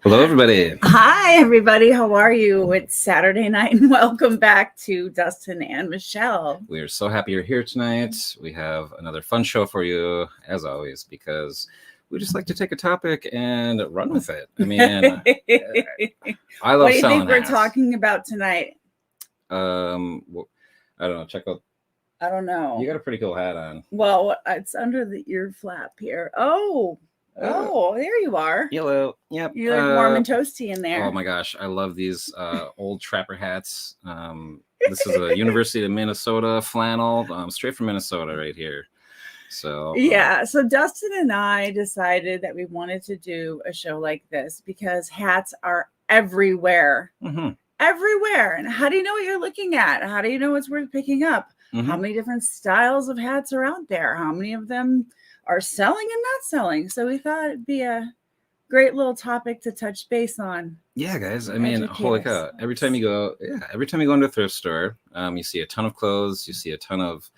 Hello, everybody. Hi, everybody. How are you? It's Saturday night, and welcome back to Dustin and Michelle. We are so happy you're here tonight. We have another fun show for you, as always, because we just like to take a topic and run with it. I mean, I love what do you selling think we're hats. talking about tonight? I don't know. Check out. I don't know. You got a pretty cool hat on. Well, it's under the ear flap here. Oh, there you are. Yellow. Yep. You look warm and toasty in there. Oh my gosh, I love these old trapper hats. This is a University of Minnesota flannel, straight from Minnesota, right here. So yeah, so Dustin and I decided that we wanted to do a show like this because hats are everywhere. Everywhere. And how do you know what you're looking at? How do you know what's worth picking up? How many different styles of hats are out there? How many of them are selling and not selling? So we thought it'd be a great little topic to touch base on. Yeah, guys. I mean, holy cow! Every time you go into a thrift store, you see a ton of clothes, you see a ton of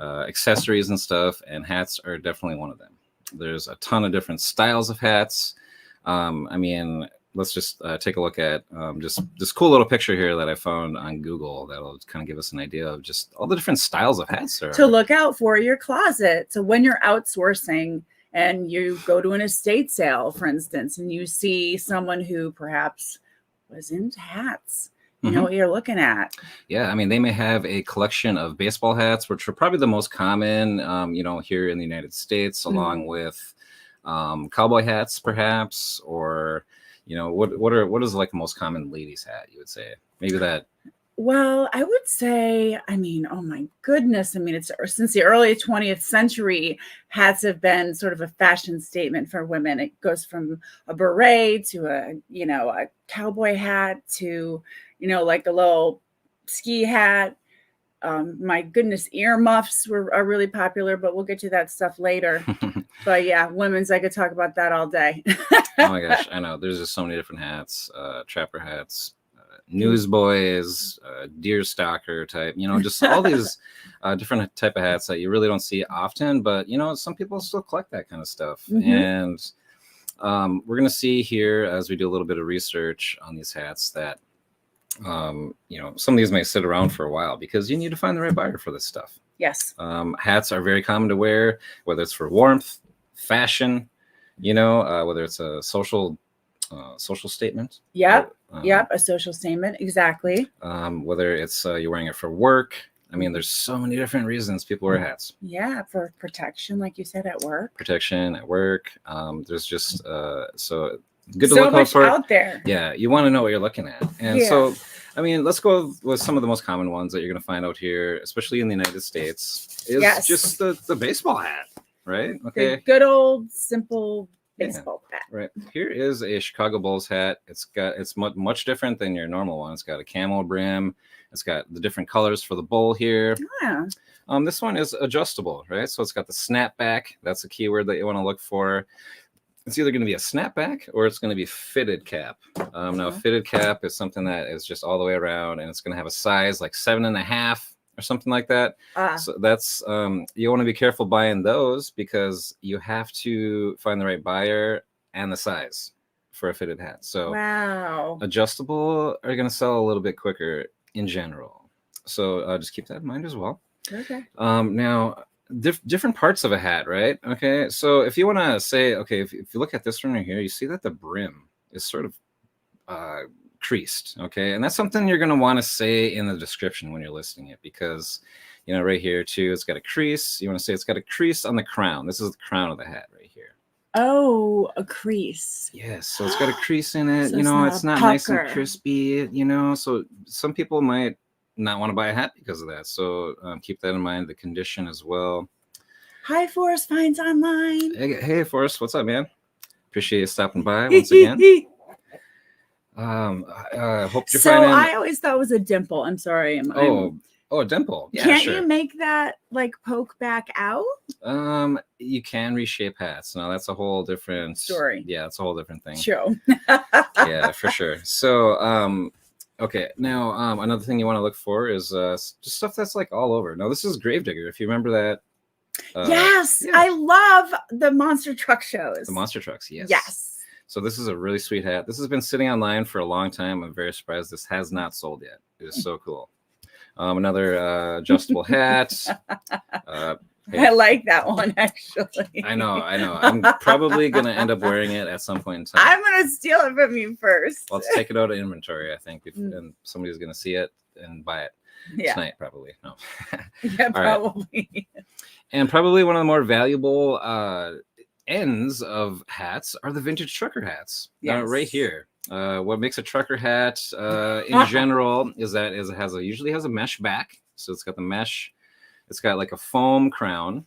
accessories and stuff, and hats are definitely one of them. There's a ton of different styles of hats. I mean, let's just take a look at just this cool little picture here that I found on Google that'll kind of give us an idea of just all the different styles of hats there to look out for your closet. So when you're outsourcing and you go to an estate sale, for instance, and you see someone who perhaps was into hats, you know what you're looking at. Yeah, I mean, they may have a collection of baseball hats, which are probably the most common, here in the United States, along with cowboy hats, perhaps, or what is like the most common ladies' hat? You would say maybe that. Well, I would say, oh my goodness. I mean, it's since the early 20th century, hats have been sort of a fashion statement for women. It goes from a beret to a cowboy hat to, like a little ski hat. My goodness, earmuffs are really popular, but we'll get to that stuff later. But yeah, women's, I could talk about that all day. Oh my gosh, I know. There's just so many different hats, trapper hats, newsboys, deer stalker type, just all these different type of hats that you really don't see often, but some people still collect that kind of stuff. And we're going to see here as we do a little bit of research on these hats that some of these may sit around for a while because you need to find the right buyer for this stuff. Yes. Hats are very common to wear, whether it's for warmth, fashion, whether it's a social statement. Yep. A social statement. Exactly. Whether it's you're wearing it for work. I mean, there's so many different reasons people wear hats. Yeah, for protection, like you said, at work. Protection at work. There's just so good to so look much out for. Out there. Yeah, you want to know what you're looking at. And so, I mean, let's go with some of the most common ones that you're going to find out here, especially in the United States, is just the baseball hat, right? Okay. The good old simple baseball hat. Right. Here is a Chicago Bulls hat. It's much different than your normal one. It's got a camo brim. It's got the different colors for the bull here. Yeah. This one is adjustable, right? So it's got the snapback. That's a keyword that you want to look for. It's either going to be a snapback or it's going to be fitted cap. Now, a fitted cap is something that is just all the way around, and it's going to have a size like 7.5 or something like that. So that's you want to be careful buying those because you have to find the right buyer and the size for a fitted hat. So adjustable are going to sell a little bit quicker in general. So just keep that in mind as well. Okay. Now, different parts of a hat, right? Okay, so if you want to say, okay, if you look at this one right here, you see that the brim is sort of creased, okay, and that's something you're going to want to say in the description when you're listing it because right here too, it's got a crease. You want to say it's got a crease on the crown. This is the crown of the hat right here. Oh, a crease. Yes, so it's got a crease in it. So it's not nice and crispy. So some people might not want to buy a hat because of that. So keep that in mind. The condition as well. Hi, Forrest Finds Online. Hey, Forrest, what's up, man? Appreciate you stopping by once again. I hope you're finding. I always thought it was a dimple. I'm sorry. A dimple. Yeah, Can't you make that like poke back out? You can reshape hats. No, that's a whole different story. Yeah, that's a whole different thing. Sure. Yeah, for sure. So, okay. Now, another thing you want to look for is just stuff that's like all over. Now, this is Gravedigger. If you remember that. Yes, yeah. I love the monster truck shows. The monster trucks, yes. Yes. So this is a really sweet hat. This has been sitting online for a long time. I'm very surprised this has not sold yet. It is so cool. Another adjustable hat. I like that one, actually. I know. I'm probably going to end up wearing it at some point in time. I'm going to steal it from you first. Let's take it out of inventory, I think, and somebody's going to see it and buy it tonight, probably. No. Yeah, probably. Right. And probably one of the more valuable ends of hats are the vintage trucker hats. Yes. Right here. What makes a trucker hat in general is that it usually has a mesh back. So it's got the mesh. It's got like a foam crown.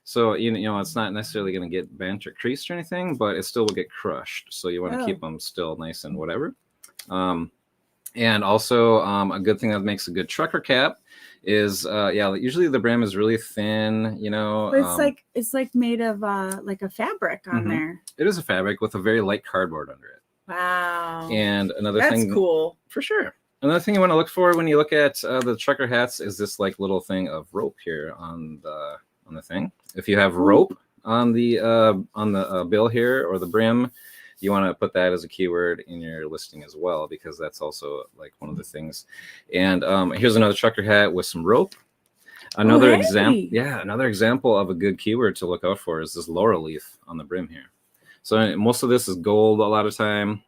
So, you know, it's not necessarily going to get bent or creased or anything, but it still will get crushed. So you want to keep them still nice and whatever. And also a good thing that makes a good trucker cap is, usually the brim is really thin, you know. But it's like made of like a fabric on there. It is a fabric with a very light cardboard under it. Wow. And another That's thing. cool. For sure. Another thing you want to look for when you look at the trucker hats is this like little thing of rope here on the thing. If you have rope on the bill here or the brim, you want to put that as a keyword in your listing as well, because that's also like one of the things. And here's another trucker hat with some rope. Another example of a good keyword to look out for is this laurel leaf on the brim here. So most of this is gold a lot of time.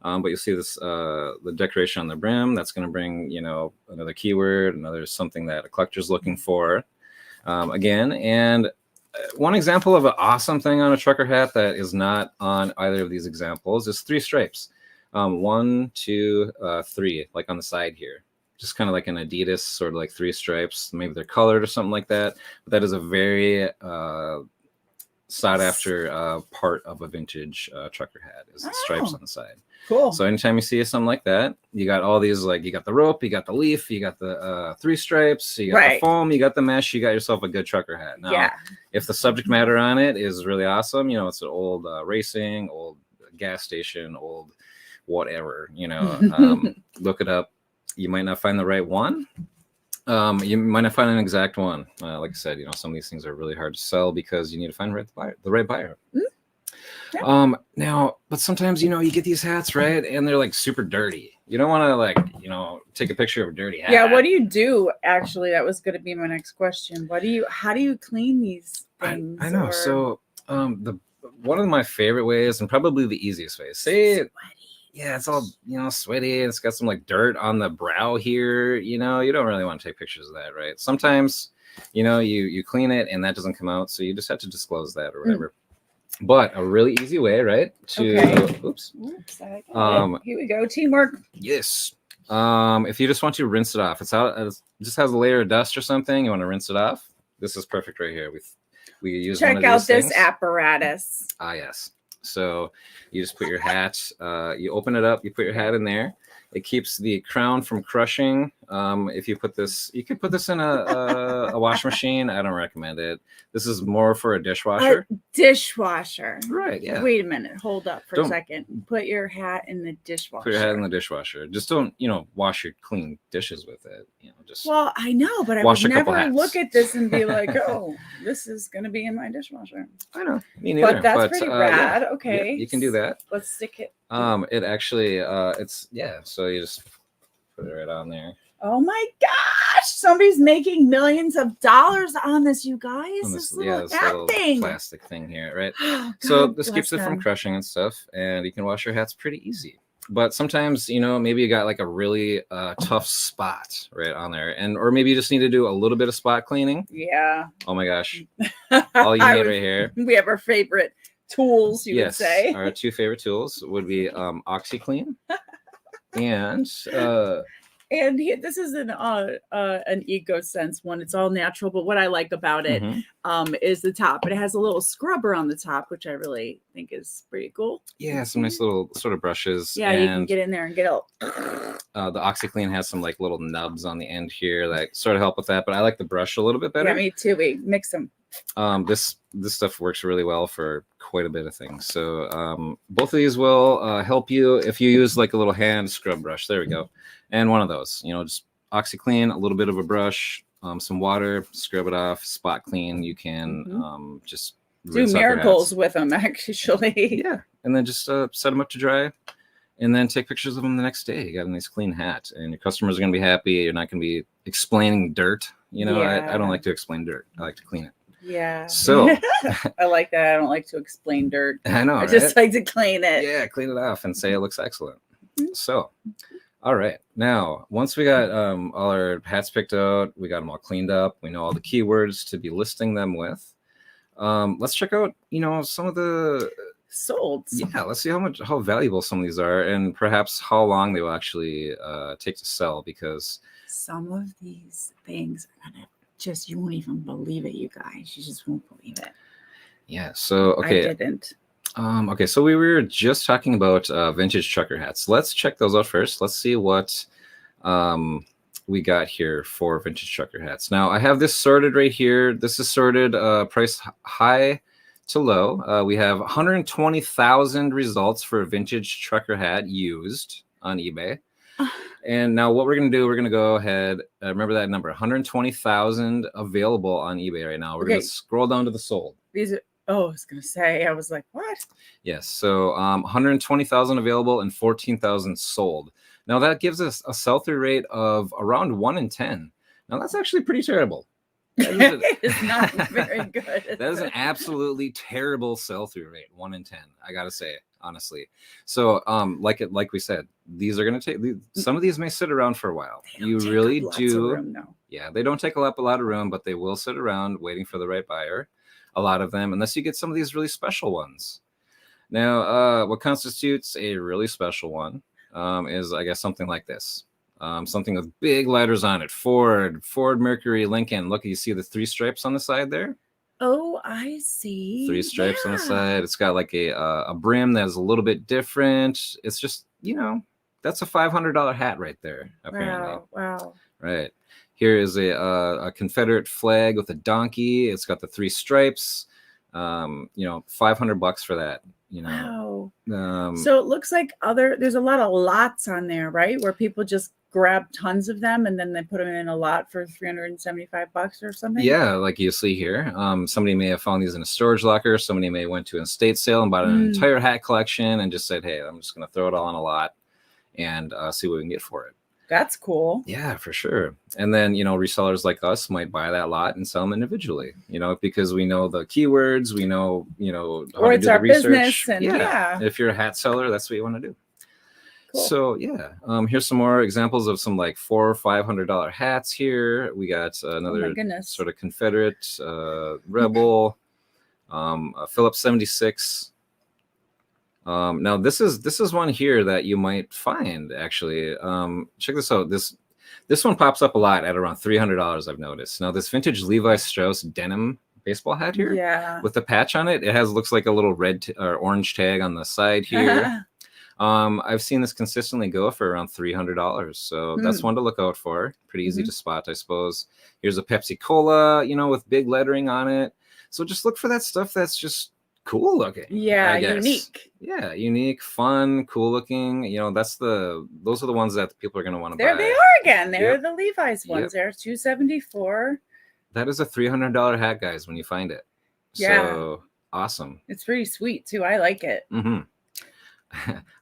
But you'll see this, the decoration on the brim. That's going to bring, you know, another keyword, another something that a collector's looking for. Again, and one example of an awesome thing on a trucker hat that is not on either of these examples is 3 stripes. 1, 2, 3, like on the side here. Just kind of like an Adidas, sort of like 3 stripes. Maybe they're colored or something like that. But that is a very sought after part of a vintage trucker hat is the stripes on the side. Cool. So anytime you see something like that, you got all these, like you got the rope, you got the leaf, you got the 3 stripes, you got the foam, you got the mesh, you got yourself a good trucker hat. Now, if the subject matter on it is really awesome, you know, it's an old racing, old gas station, old whatever, you know, look it up. You might not find the right one. You might not find an exact one. Like I said, you know, some of these things are really hard to sell because you need to find the right buyer. Now, but sometimes, you know, you get these hats, right? And they're like super dirty. You don't want to like, you know, take a picture of a dirty hat. Yeah. What do you do? Actually, that was going to be my next question. How do you clean these things? I know. So, one of my favorite ways, and probably the easiest way, it's all, you know, sweaty. It's got some like dirt on the brow here. You know, you don't really want to take pictures of that, right? Sometimes, you know, you clean it and that doesn't come out. So you just have to disclose that or whatever. But a really easy way, right? Oops. Here we go. Teamwork. Yes. If you just want to rinse it off, it just has a layer of dust or something. You want to rinse it off. This is perfect right here. We use Check one of out these this things. apparatus. Yes. So you just put your hat, you open it up, you put your hat in there. It keeps the crown from crushing. If you put this, you could put this in a washing machine. I don't recommend it. This is more for a dishwasher. Dishwasher. Right, yeah. Wait a minute. Hold up for a second. Put your hat in the dishwasher. Put your hat in the dishwasher. Just don't, you know, wash your clean dishes with it. You know, just well, I know, but I would never look at this and be like, oh, this is going to be in my dishwasher. I know. Me neither. But that's pretty rad. Yeah. Okay. Yeah, you can do that. Let's stick it. It actually, so you just put it right on there. Oh my gosh! Somebody's making millions of dollars on this, you guys. This little plastic thing here, right? So this keeps it from crushing and stuff, and you can wash your hats pretty easy. But sometimes, you know, maybe you got like a really tough spot right on there, or maybe you just need to do a little bit of spot cleaning. Yeah. Oh my gosh! All you need right here. We have our favorite tools. You would say our 2 favorite tools would be OxyClean and. And this is an eco sense one. It's all natural, but what I like about it is the top. But it has a little scrubber on the top, which I really think is pretty cool. Yeah, some nice little sort of brushes. Yeah, you can get in there and get out. The OxyClean has some like little nubs on the end here that sort of help with that. But I like the brush a little bit better. Yeah, me too. We mix them. This stuff works really well for quite a bit of things. So both of these will help you if you use like a little hand scrub brush. There we go. And one of those, you know, just OxyClean, a little bit of a brush, some water, scrub it off, spot clean. You can just do miracles with them, actually. Yeah, and then just set them up to dry, and then take pictures of them the next day. You got a nice clean hat, and your customers are going to be happy. You're not going to be explaining dirt. You know, I don't like to explain dirt. I like to clean it. Yeah. So I like that. I don't like to explain dirt. I know. I just like to clean it. Yeah, clean it off and say it looks excellent. So, all right. Now, once we got all our hats picked out, we got them all cleaned up. We know all the keywords to be listing them with. Let's check out, some of the solds. Yeah, let's see how valuable some of these are, and perhaps how long they will actually take to sell. Because some of these things are gonna you won't even believe it, you guys. You just won't believe it. Yeah. So okay. I didn't. Okay, so we were just talking about vintage trucker hats. Let's check those out first. Let's see what we got here for vintage trucker hats. Now, I have this sorted right here. This is sorted price high to low. We have 120,000 results for a vintage trucker hat used on eBay. And now what we're going to do, we're going to go ahead. Remember that number, 120,000 available on eBay right now. We're going to scroll down to the sold. These are, I was going to say, I was like, what? Yes. So 120,000 available and 14,000 sold. Now that gives us a sell-through rate of around 1 in 10. Now that's actually pretty terrible. It's not very good. That is an absolutely terrible sell-through rate, 1 in 10. I gotta say, honestly. So, like we said, these are gonna take. Some of these may sit around for a while. You really do. Room, no. Yeah, they don't take up a lot of room, but they will sit around waiting for the right buyer. A lot of them, unless you get some of these really special ones. Now, what constitutes a really special one is, I guess, something like this. Something with big letters on it. Ford, Mercury, Lincoln. Look, you see the 3 stripes on the side there? Oh, I see. 3 stripes on the side. It's got like a brim that is a little bit different. It's just, that's a $500 hat right there, apparently. Wow. Right. Here is a Confederate flag with a donkey. It's got the 3 stripes. $500 for that. Wow. So it looks like there's a lot of lots on there, right? Where people just grab tons of them and then they put them in a lot for $375 or something. Yeah, like you see here. Somebody may have found these in a storage locker. Somebody may went to an estate sale and bought an entire hat collection and just said, hey, I'm just going to throw it all on a lot and see what we can get for it. That's cool. Yeah, for sure. And then, resellers like us might buy that lot and sell them individually, because we know the keywords, we know, how to do the research. Business. And yeah. If you're a hat seller, that's what you want to do. Cool. So, yeah, here's some more examples of some like $400 or $500 hats here. We got another sort of Confederate Rebel, a Phillips 76. Now this is one here that you might find actually. Check this out. This one pops up a lot at around $300. I've noticed. Now this vintage Levi Strauss denim baseball hat here, with the patch on it. It looks like a little red or orange tag on the side here. I've seen this consistently go for around $300. So that's one to look out for. Pretty easy to spot, I suppose. Here's a Pepsi Cola, with big lettering on it. So just look for that stuff that's just cool looking. Yeah, unique. Yeah, unique, fun, cool looking. Those are the ones that people are going to want to buy. There they are again. They're the Levi's ones. They're $274. That is a $300 hat, guys, when you find it. Yeah. So awesome. It's pretty sweet too. I like it. All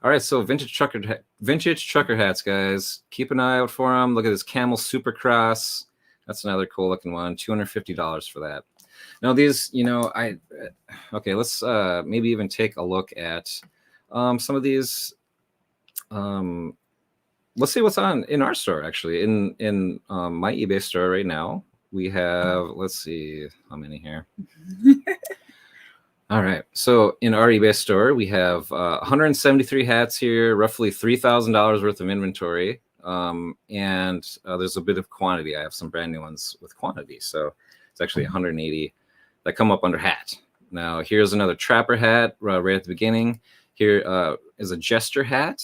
right, so vintage trucker hats, guys. Keep an eye out for them. Look at this Camel Supercross. That's another cool looking one. $250 for that. Now these, let's maybe even take a look at some of these. Let's see what's in our store, actually. In my eBay store right now, we have, let's see how many here. All right, so in our eBay store, we have 173 hats here, roughly $3,000 worth of inventory. And there's a bit of quantity. I have some brand new ones with quantity. So it's actually 180 that come up under hat. Now, here's another trapper hat right at the beginning. Here is a jester hat.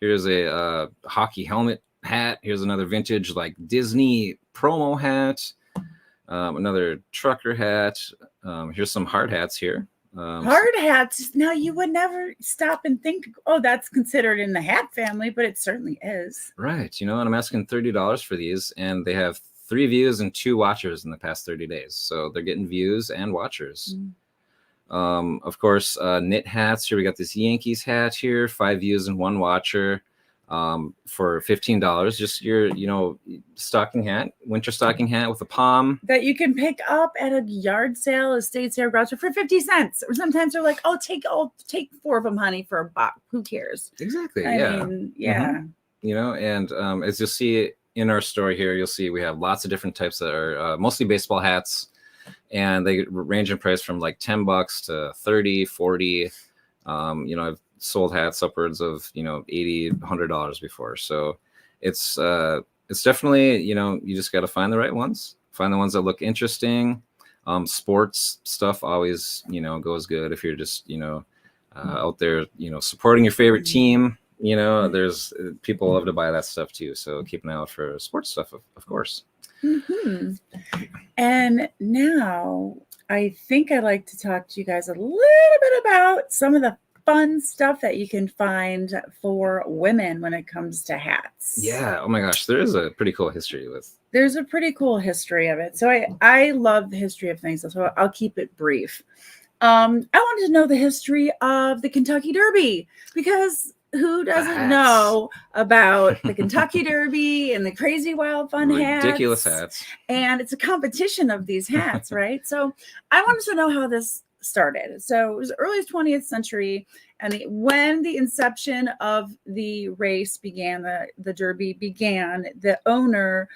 Here's a hockey helmet hat. Here's another vintage like Disney promo hat. Another trucker hat. Here's some hard hats here. Hard hats. Now, you would never stop and think, oh, that's considered in the hat family, but it certainly is. Right. And I'm asking $30 for these, and they have 3 views and 2 watchers in the past 30 days. So they're getting views and watchers. Of course, knit hats. Here we got this Yankees hat here, 5 views and 1 watcher, for $15. Just your, stocking hat, winter stocking hat with a palm. That you can pick up at a yard sale, a state sale, garage sale for 50 cents. Or sometimes they're like, I'll take 4 of them, honey, for $1. Who cares? Exactly. I mean, yeah. And as you'll see in our store here, you'll see we have lots of different types that are mostly baseball hats. And they range in price from like $10 to 30, 40. I've sold hats upwards of, $80, $100 before. So it's definitely, you just got to find the right ones, find the ones that look interesting. Sports stuff always, goes good if you're just, out there, supporting your favorite team. There's people love to buy that stuff too. So keep an eye out for sports stuff, of course. Mm-hmm. And now I think I'd like to talk to you guys a little bit about some of the fun stuff that you can find for women when it comes to hats. Yeah. Oh my gosh. There is a pretty cool history with. There's a pretty cool history of it. So I love the history of things. So I'll keep it brief. I wanted to know the history of the Kentucky Derby, because who doesn't know about the Kentucky Derby and the crazy wild fun hats? Ridiculous hats. And it's a competition of these hats, right? So I wanted to know how this started. So it was early 20th century, and when the inception of the race began, the Derby began, the owner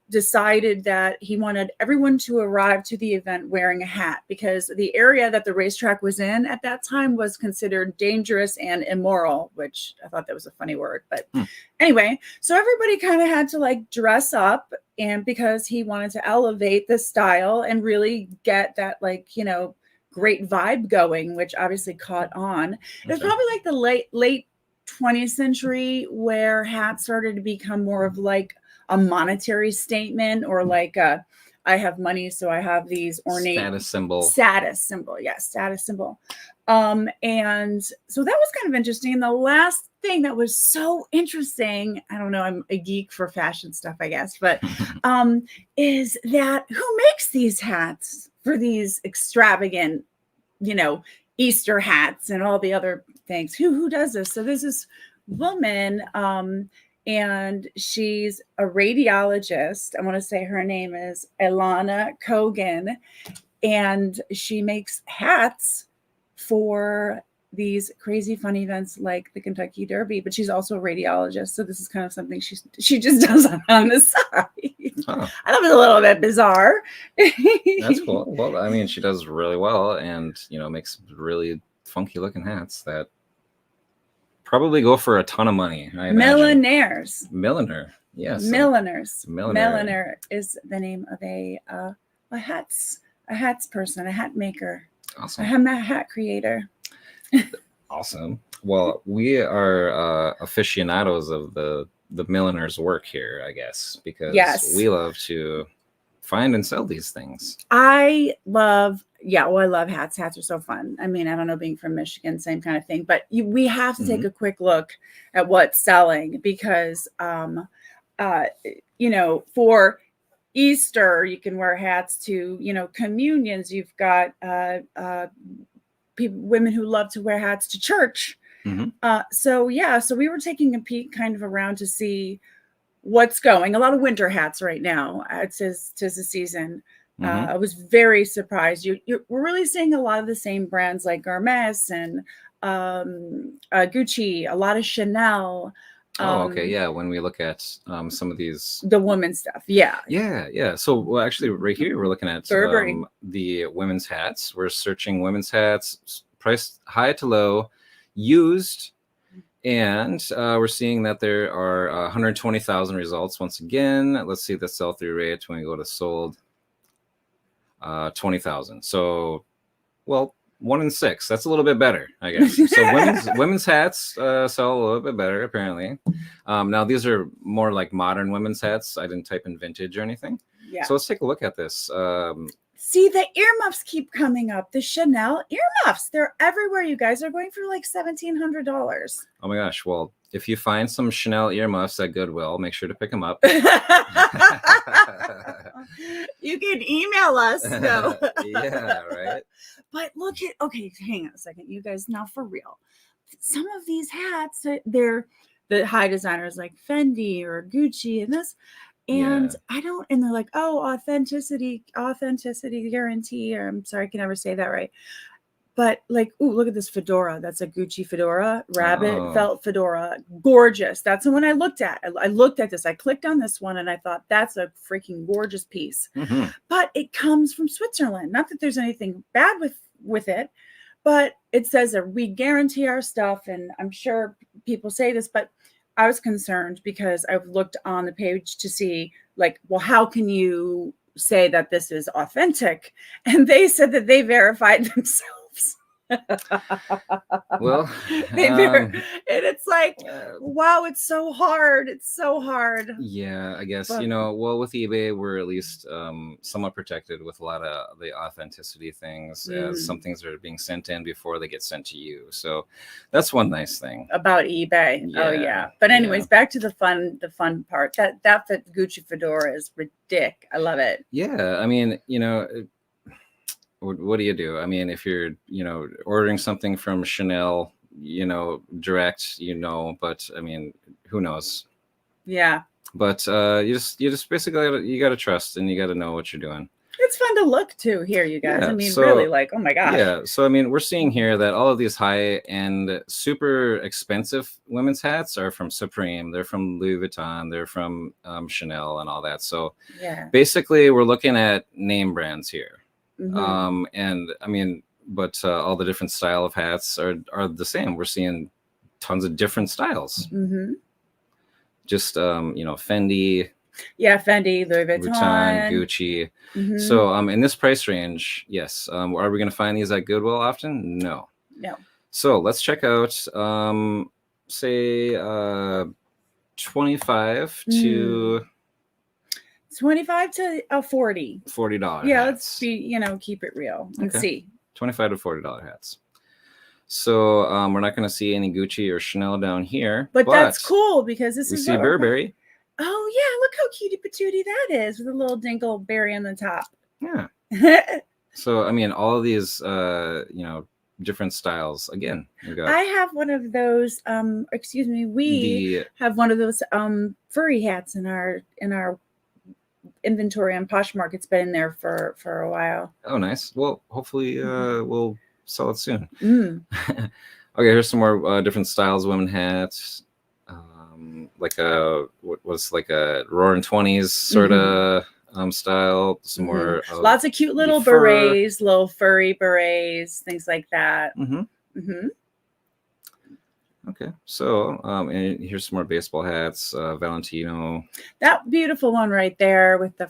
decided that he wanted everyone to arrive to the event wearing a hat, because the area that the racetrack was in at that time was considered dangerous and immoral, which I thought that was a funny word. But anyway, so everybody kind of had to like dress up, and because he wanted to elevate the style and really get that great vibe going, which obviously caught on. It was probably like the late 20th century where hats started to become more of like a monetary statement, or like I have money, so I have these ornate status symbol. Yes, status symbol. And so that was kind of interesting. And the last thing that was so interesting, I don't know, I'm a geek for fashion stuff, I guess, but is that who makes these hats for these extravagant, Easter hats and all the other things? Who does this? So there's this woman, and she's a radiologist. I want to say her name is Ilana Kogan, and she makes hats for these crazy fun events like the Kentucky Derby, but she's also a radiologist. So this is kind of something she just does on the side. Oh. I thought it was a little bit bizarre. That's cool. Well, I mean, she does really well, and, makes really funky looking hats that probably go for a ton of money. Milliners. Milliner. Yes. Milliners. Milliner is the name of a hats person, a hat maker. Awesome. A hat creator. Awesome. Well, we are aficionados of the milliner's work here, I guess, because we love to find and sell these things. I love hats. Hats are so fun. I mean, I don't know, being from Michigan, same kind of thing, but we have to take a quick look at what's selling, because, for Easter, you can wear hats to, communions. You've got women who love to wear hats to church. So we were taking a peek kind of around to see what's going. A lot of winter hats right now. It's the season. I was very surprised. We're really seeing a lot of the same brands like Hermes and Gucci, a lot of Chanel. Okay. Yeah. When we look at some of these, the women's stuff. Yeah. So actually right here, we're looking at the women's hats. We're searching women's hats, priced high to low, used. And we're seeing that there are 120,000 results. Once again, let's see the sell-through rate when we go to sold. 20,000. So, 1 in 6. That's a little bit better, I guess. So women's hats sell a little bit better, apparently. Now these are more like modern women's hats. I didn't type in vintage or anything. Yeah. So let's take a look at this. See, the earmuffs keep coming up. The Chanel earmuffs, they're everywhere. You guys are going for like $1,700. Oh my gosh. Well, if you find some Chanel earmuffs at Goodwill, make sure to pick them up. You can email us. No. Yeah, right. But look at, okay, hang on a second, you guys. Now for real, some of these hats, they're the high designers like Fendi or Gucci and this, and and they're like, oh, authenticity guarantee, or I'm sorry, I can never say that right. But like, ooh, look at this fedora. That's a Gucci fedora, rabbit felt fedora. Gorgeous. That's the one I looked at. I looked at this. I clicked on this one and I thought, that's a freaking gorgeous piece. But it comes from Switzerland. Not that there's anything bad with it, but it says that we guarantee our stuff. And I'm sure people say this, but I was concerned because I've looked on the page to see, like, well, how can you say that this is authentic? And they said that they verified themselves. Well, and it's like, wow, it's so hard. It's so hard. Yeah, I guess, well, with eBay, we're at least somewhat protected with a lot of the authenticity things, as some things are being sent in before they get sent to you. So that's one nice thing about eBay. Oh yeah. But anyways, back to the fun part. That Gucci fedora is ridiculous. I love it. Yeah, I mean, what do you do? I mean, if you're, ordering something from Chanel, direct, but I mean, who knows? Yeah. But you just basically you got to trust, and you got to know what you're doing. It's fun to look to here, you guys. I mean, really, like, oh my gosh. Yeah. So, I mean, we're seeing here that all of these high-end, super expensive women's hats are from Supreme. They're from Louis Vuitton. They're from Chanel and all that. So, basically, we're looking at name brands here. And I mean, but all the different style of hats are the same. We're seeing tons of different styles. Just Fendi, Fendi, Louis Vuitton, Gucci. So in this price range, yes. Are we going to find these at Goodwill often? No. So let's check out say 25 to 25 to a $40. $40. Yeah, hats. let's be, keep it real and see. $25 to $40 hats. So we're not going to see any Gucci or Chanel down here. But that's cool because we see Burberry. Oh yeah, look how cutie patootie that is with a little dingleberry on the top. Yeah. So I mean, all of these different styles. Again, I have one of those. We have one of those furry hats in our inventory on Poshmark. It's been in there for a while. Oh, nice. Well, hopefully we'll sell it soon. Okay, here's some more different styles, women hats. Like a Roaring 20s sort of style. Some more lots of cute little berets, little furry berets, things like that. Okay, so and here's some more baseball hats. Valentino. That beautiful one right there with the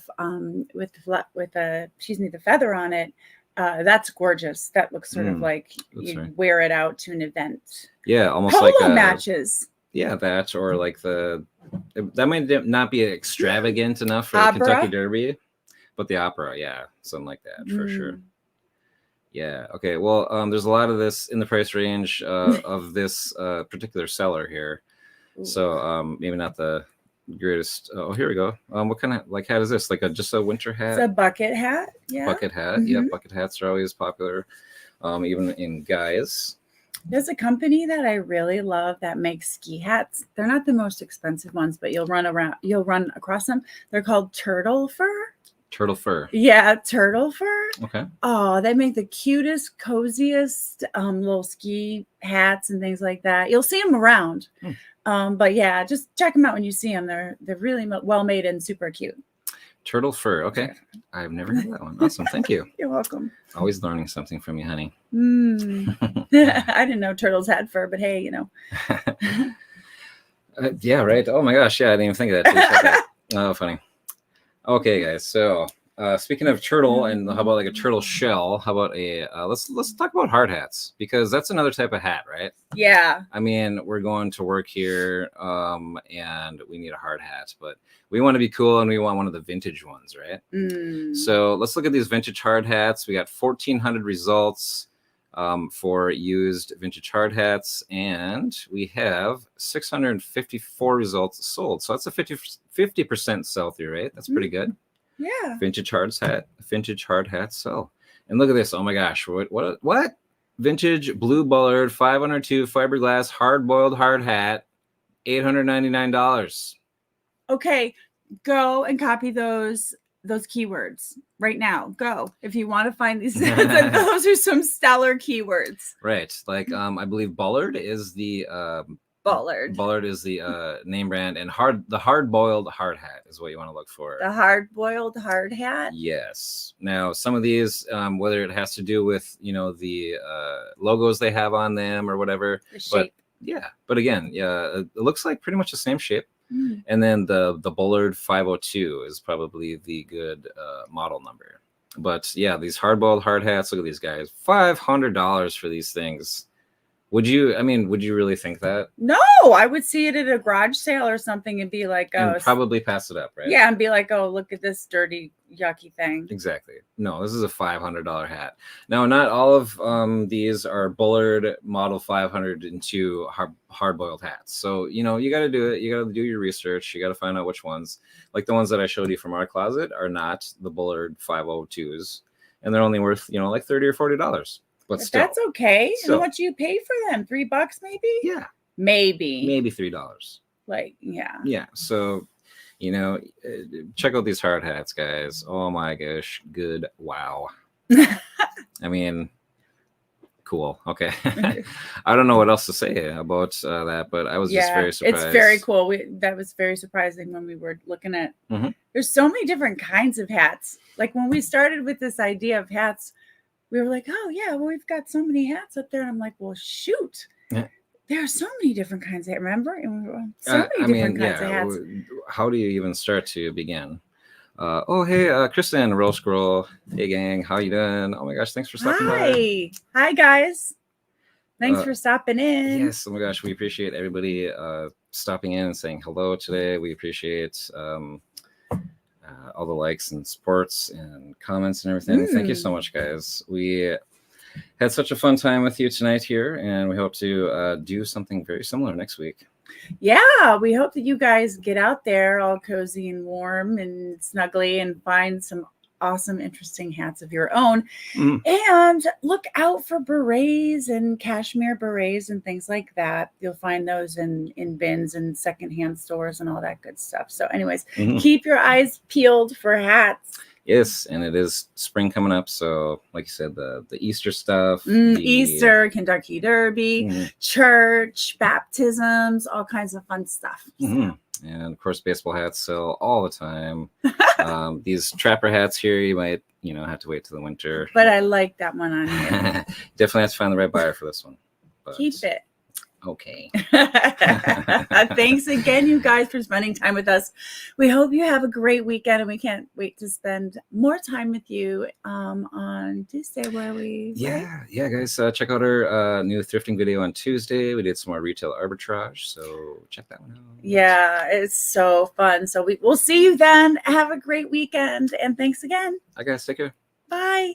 feather on it. That's gorgeous. That looks sort of like you wear it out to an event. Yeah, almost polo like matches. Yeah, that or like that might not be extravagant enough for opera? The Kentucky Derby, but the opera, something like that for sure. Yeah. Okay. Well, there's a lot of this in the price range of this particular seller here. So maybe not the greatest. Oh, here we go. What kind of hat is this? Like just a winter hat? It's a bucket hat. Yeah. Bucket hat. Yeah. Bucket hats are always popular, even in guys. There's a company that I really love that makes ski hats. They're not the most expensive ones, but you'll run across them. They're called Turtle Fur. Turtle Fur. Yeah, Turtle Fur. Okay. Oh, they make the cutest, coziest little ski hats and things like that. You'll see them around. But yeah, just check them out when you see them. They're really well made and super cute. Turtle Fur. Okay. I've never heard that one. Awesome. Thank you. You're welcome. Always learning something from you, honey. I didn't know turtles had fur, but hey, yeah, right. Oh my gosh. Yeah, I didn't even think of that. Oh, funny. Okay, guys. So speaking of turtle, and how about like a turtle shell? How about let's talk about hard hats, because that's another type of hat, right? Yeah. I mean, we're going to work here, and we need a hard hat, but we want to be cool, and we want one of the vintage ones, right? So let's look at these vintage hard hats. We got 1,400 results. for used vintage hard hats, and we have 654 results sold. So that's a 50% sell-through rate. That's pretty good. Yeah. Vintage hard hats sell. And look at this. Oh my gosh. What? Vintage blue bullard 502 fiberglass hard-boiled hard hat, $899. Okay, go and copy those keywords right now. Go if you want to find these. Those are some stellar keywords. Right. Like I believe Bullard is the Bullard is the name brand, and the hard-boiled hard hat is what you want to look for. The hard-boiled hard hat. Yes. Now, some of these, whether it has to do with the logos they have on them or whatever, The shape. But again, it looks like pretty much the same shape. And then the Bullard 502 is probably the good model number. But yeah, these hard-boiled hard hats. Look at these guys. $500 for these things. Would you really think that? No, I would see it at a garage sale or something and be like, oh, and probably pass it up, right? Yeah, and be like, oh, look at this dirty, yucky thing. Exactly. No, this is a $500 hat. Now, not all of these are Bullard Model 502 hard-boiled hats. So, you got to do it. You got to do your research. You got to find out which ones. Like the ones that I showed you from our closet are not the Bullard 502s. And they're only worth, like $30 or $40. But still, that's okay. Still. How much do you pay for them? $3 maybe? Yeah. Maybe $3. Like, yeah. Yeah. So, check out these hard hats, guys. Oh my gosh. Good. Wow. I mean, cool. Okay. I don't know what else to say about that, but I was just very surprised. It's very cool. That was very surprising when we were looking at. There's so many different kinds of hats. Like when we started with this idea of hats, we were like, oh yeah, well, we've got so many hats up there. And I'm like, well, shoot. Yeah. There are so many different kinds of hats, remember? And we were so many different kinds of hats. How do you even start to begin? Oh, hey, Kristen, Roll Scroll. Hey, gang, how you doing? Oh my gosh, thanks for stopping by. Hi, guys. Thanks for stopping in. Yes, oh my gosh, we appreciate everybody stopping in and saying hello today. We appreciate all the likes and supports and comments and everything. Thank you so much, guys. We had such a fun time with you tonight here, and we hope to do something very similar next week. Yeah, we hope that you guys get out there all cozy and warm and snuggly and find some awesome, interesting hats of your own. And look out for berets and cashmere berets and things like that. You'll find those in bins and secondhand stores and all that good stuff. So anyways, keep your eyes peeled for hats. Yes, and it is spring coming up. So like you said, the Easter stuff. Easter, Kentucky Derby, church, baptisms, all kinds of fun stuff. So. And of course, baseball hats sell all the time. These trapper hats here, you might, have to wait till the winter. But I like that one on here. Definitely have to find the right buyer for this one. But, keep it. Okay. Thanks again, you guys, for spending time with us. We hope you have a great weekend, and we can't wait to spend more time with you on Tuesday, where we guys, check out our new thrifting video on Tuesday. We did some more retail arbitrage, so check that one out. Yeah, it's so fun. So we'll see you then. Have a great weekend, and thanks again. Hi guys, take care. Bye.